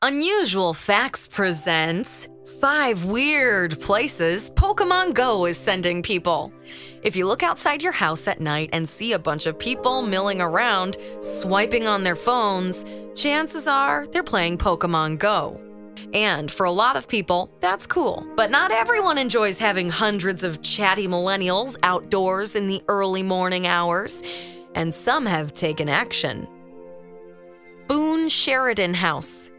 Unusual Facts presents 5 weird places Pokémon GO is sending people. If you look outside your house at night and see a bunch of people milling around, swiping on their phones, chances are they're playing Pokémon GO. And for a lot of people, that's cool. But not everyone enjoys having hundreds of chatty millennials outdoors in the early morning hours, and some have taken action. BOON Sheridan House.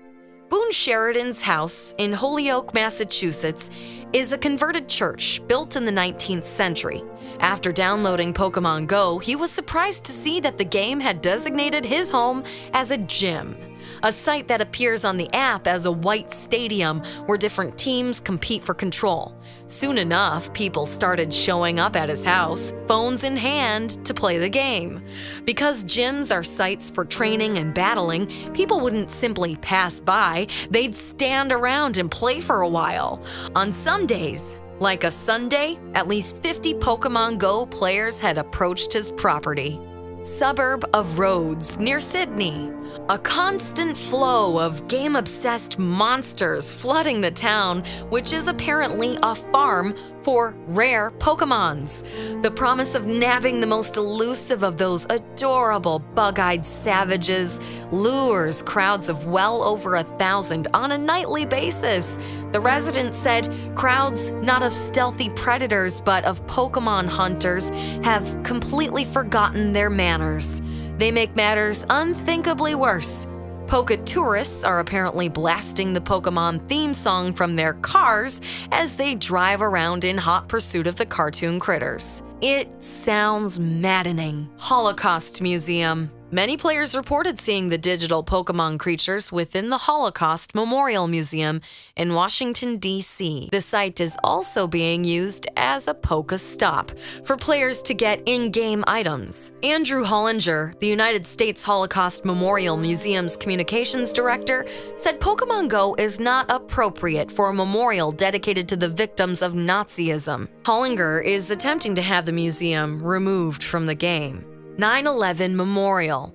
BOON Sheridan's house in Holyoke, Massachusetts, is a converted church built in the 19th century. After downloading Pokémon GO, he was surprised to see that the game had designated his home as a gym, a site that appears on the app as a white stadium where different teams compete for control. Soon enough, people started showing up at his house, phones in hand, to play the game. Because gyms are sites for training and battling, people wouldn't simply pass by, they'd stand around and play for a while. On some days, like a Sunday, at least 50 Pokémon GO players had approached his property. Suburb of Rhodes, near Sydney. A constant flow of game-obsessed monsters flooding the town, which is apparently a farm for rare Pokémons. The promise of nabbing the most elusive of those adorable bug-eyed savages lures crowds of well over 1,000 on a nightly basis. The residents said crowds not of stealthy predators but of Pokémon hunters have completely forgotten their manners. They make matters unthinkably worse. Poké tourists are apparently blasting the Pokémon theme song from their cars as they drive around in hot pursuit of the cartoon critters. It sounds maddening. Holocaust Museum. Many players reported seeing the digital Pokémon creatures within the Holocaust Memorial Museum in Washington, D.C. The site is also being used as a Poké-stop for players to get in-game items. Andrew Hollinger, the United States Holocaust Memorial Museum's communications director, said Pokémon GO is not appropriate for a memorial dedicated to the victims of Nazism. Hollinger is attempting to have the museum removed from the game. 9/11 Memorial.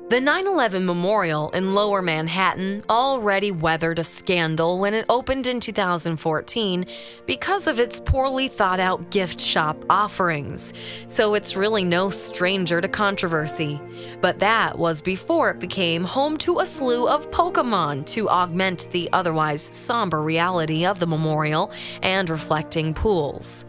The 9/11 Memorial in Lower Manhattan already weathered a scandal when it opened in 2014 because of its poorly thought-out gift shop offerings, so it's really no stranger to controversy. But that was before it became home to a slew of Pokémon to augment the otherwise somber reality of the memorial and reflecting pools,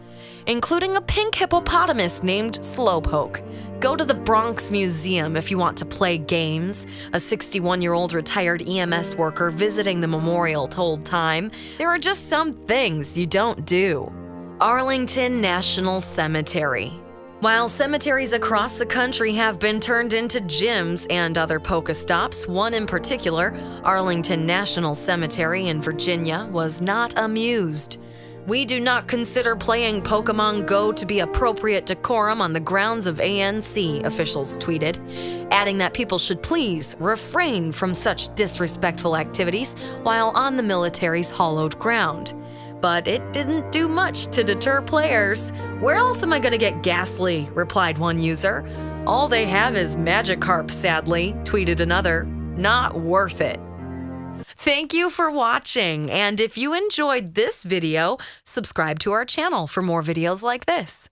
including a pink hippopotamus named Slowpoke. Go to the Bronx Museum if you want to play games, a 61-year-old retired EMS worker visiting the memorial told Time. There are just some things you don't do. Arlington National Cemetery. While cemeteries across the country have been turned into gyms and other Pokéstops, one in particular, Arlington National Cemetery in Virginia, was not amused. "We do not consider playing Pokémon GO to be appropriate decorum on the grounds of ANC," officials tweeted, adding that people should please refrain from such disrespectful activities while on the military's hallowed ground. But it didn't do much to deter players. "Where else am I going to get Ghastly?" replied one user. "All they have is Magikarp, sadly," tweeted another. "Not worth it." Thank you for watching, and if you enjoyed this video, subscribe to our channel for more videos like this.